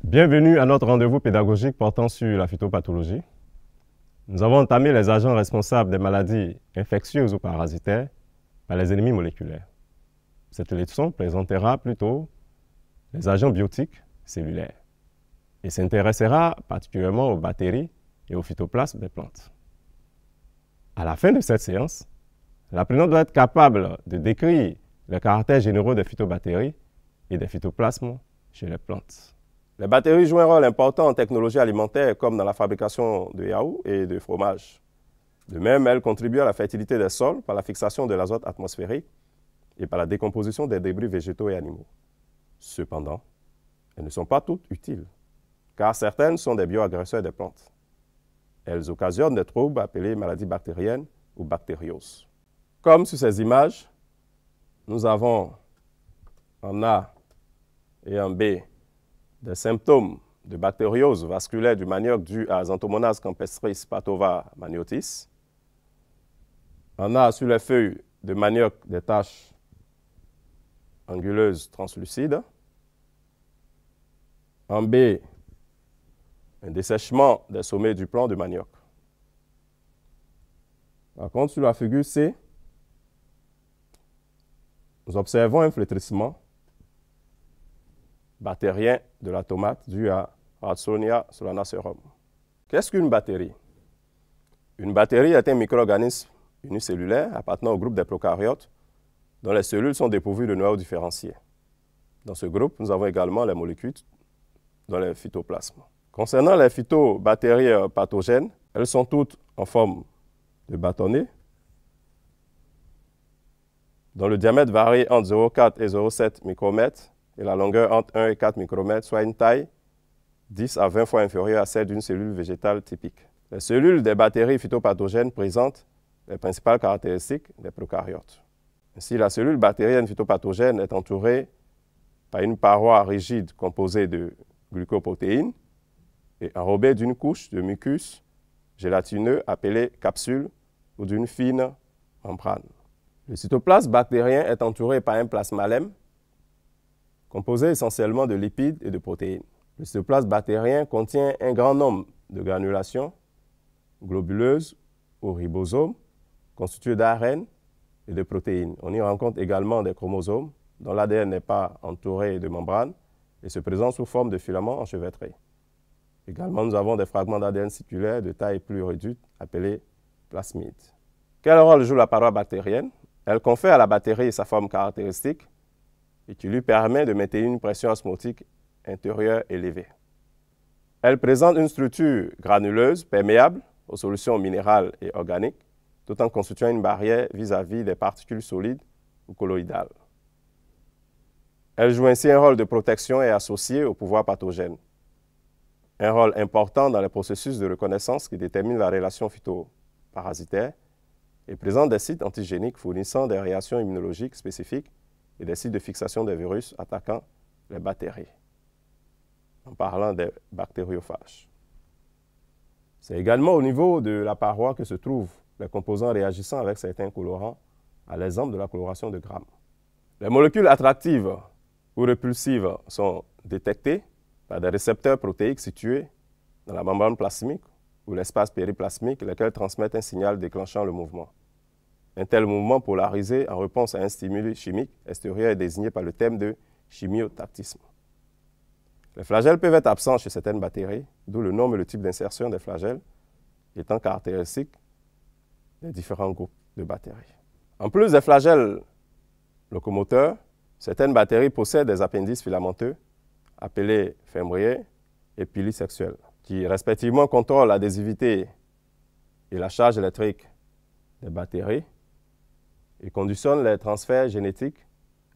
Bienvenue à notre rendez-vous pédagogique portant sur la phytopathologie. Nous avons entamé les agents responsables des maladies infectieuses ou parasitaires par les ennemis moléculaires. Cette leçon présentera plutôt les agents biotiques cellulaires et s'intéressera particulièrement aux bactéries et aux phytoplasmes des plantes. À la fin de cette séance, l'apprenant doit être capable de décrire les caractères généraux des phytobactéries et des phytoplasmes chez les plantes. Les bactéries jouent un rôle important en technologie alimentaire comme dans la fabrication de yaourts et de fromages. De même, elles contribuent à la fertilité des sols par la fixation de l'azote atmosphérique et par la décomposition des débris végétaux et animaux. Cependant, elles ne sont pas toutes utiles, car certaines sont des bioagresseurs des plantes. Elles occasionnent des troubles appelés maladies bactériennes ou bactérioses. Comme sur ces images, nous avons en A et en B des symptômes de bactériose vasculaire du manioc dû à Xanthomonas campestris pathova maniotis. On a sur les feuilles de manioc des taches anguleuses translucides. En B, un dessèchement des sommets du plant de manioc. Par contre, sur la figure C, nous observons un flétrissement bactérien de la tomate dû à Ralstonia solanacerum. Qu'est-ce qu'une bactérie? Une bactérie est un micro-organisme unicellulaire appartenant au groupe des prokaryotes dont les cellules sont dépourvues de noyaux différenciés. Dans ce groupe, nous avons également les molécules dans les phytoplasmes. Concernant les phytobactéries pathogènes, elles sont toutes en forme de bâtonnet, dont le diamètre varie entre 0,4 et 0,7 micromètres et la longueur entre 1 et 4 micromètres, soit une taille 10 à 20 fois inférieure à celle d'une cellule végétale typique. Les cellules des bactéries phytopathogènes présentent les principales caractéristiques des prokaryotes. Ainsi, la cellule bactérienne phytopathogène est entourée par une paroi rigide composée de glucoprotéines et enrobée d'une couche de mucus gélatineux appelée capsule ou d'une fine membrane. Le cytoplasme bactérien est entouré par un plasmalème composé essentiellement de lipides et de protéines. Le cytoplasme bactérien contient un grand nombre de granulations globuleuses ou ribosomes constituées d'ARN et de protéines. On y rencontre également des chromosomes dont l'ADN n'est pas entouré de membranes et se présente sous forme de filaments enchevêtrés. Également, nous avons des fragments d'ADN circulaires de taille plus réduite appelés plasmides. Quel rôle joue la paroi bactérienne? Elle confère à la bactérie sa forme caractéristique et qui lui permet de maintenir une pression osmotique intérieure élevée. Elle présente une structure granuleuse, perméable aux solutions minérales et organiques, tout en constituant une barrière vis-à-vis des particules solides ou colloïdales. Elle joue ainsi un rôle de protection et est associée au pouvoir pathogène. Un rôle important dans les processus de reconnaissance qui déterminent la relation phytoparasitaire et présente des sites antigéniques fournissant des réactions immunologiques spécifiques et des sites de fixation des virus attaquant les bactéries, en parlant des bactériophages. C'est également au niveau de la paroi que se trouvent les composants réagissant avec certains colorants, à l'exemple de la coloration de Gram. Les molécules attractives ou répulsives sont détectées par des récepteurs protéiques situés dans la membrane plasmique ou l'espace périplasmique, lesquels transmettent un signal déclenchant le mouvement. Un tel mouvement polarisé en réponse à un stimuli chimique extérieur est désigné par le terme de chimiotactisme. Les flagelles peuvent être absents chez certaines bactéries, d'où le nombre et le type d'insertion des flagelles étant caractéristiques des différents groupes de bactéries. En plus des flagelles locomoteurs, certaines bactéries possèdent des appendices filamenteux appelés fémbriers et pili sexuels, qui respectivement contrôlent l'adhésivité et la charge électrique des bactéries et conditionnent les transferts génétiques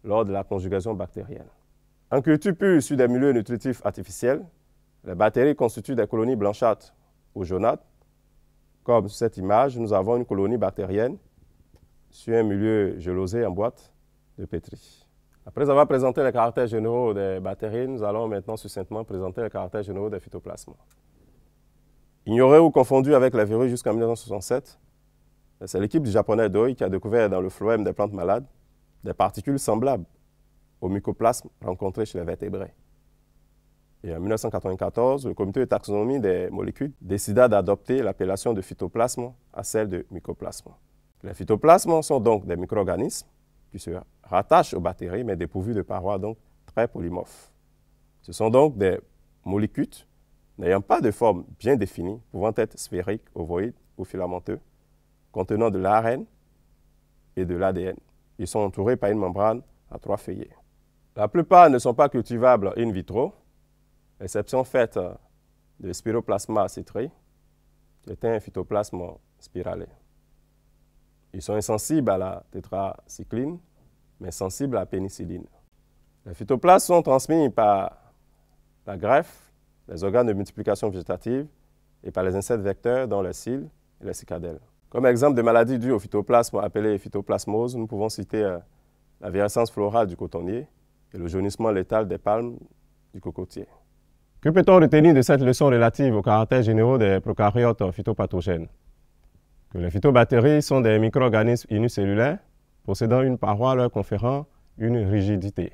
lors de la conjugation bactérienne. En culture pure sur des milieux nutritifs artificiels, les bactéries constituent des colonies blanchâtres ou jaunâtres. Comme sur cette image, nous avons une colonie bactérienne sur un milieu gelosé en boîte de pétri. Après avoir présenté les caractères généraux des bactéries, nous allons maintenant succinctement présenter les caractères généraux des phytoplasmes. Ignorés ou confondus avec les virus jusqu'en 1967, c'est l'équipe du japonais Doi qui a découvert dans le phloème des plantes malades des particules semblables au mycoplasme rencontré chez les vertébrés. Et en 1994, le comité de taxonomie des molécules décida d'adopter l'appellation de phytoplasme à celle de mycoplasme. Les phytoplasmes sont donc des micro-organismes qui se rattachent aux bactéries, mais dépourvus de parois, donc très polymorphes. Ce sont donc des molécules n'ayant pas de forme bien définie, pouvant être sphériques, ovoïdes ou filamenteux, contenant de l'ARN et de l'ADN. Ils sont entourés par une membrane à 3 feuillets. La plupart ne sont pas cultivables in vitro, exception faite de Spiroplasma citri, qui est un phytoplasme spiralé. Ils sont insensibles à la tétracycline, mais sensibles à la pénicilline. Les phytoplasmes sont transmis par la greffe, les organes de multiplication végétative et par les insectes vecteurs dont les cils et les cicadelles. Comme exemple de maladies dues au phytoplasme appelées phytoplasmose, nous pouvons citer la virescence florale du cotonnier et le jaunissement létal des palmes du cocotier. Que peut-on retenir de cette leçon relative aux caractères généraux des prokaryotes phytopathogènes? Que les phytobactéries sont des micro-organismes unicellulaires possédant une paroi leur conférant une rigidité.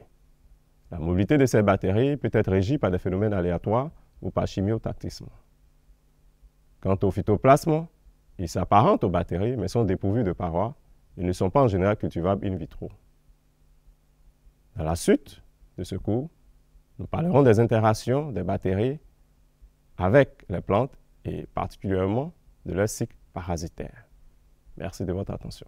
La mobilité de ces bactéries peut être régie par des phénomènes aléatoires ou par chimiotactisme. Quant au phytoplasme, ils s'apparentent aux bactéries mais sont dépourvus de parois et ne sont pas en général cultivables in vitro. Dans la suite de ce cours, nous parlerons des interactions des bactéries avec les plantes et particulièrement de leur cycle parasitaire. Merci de votre attention.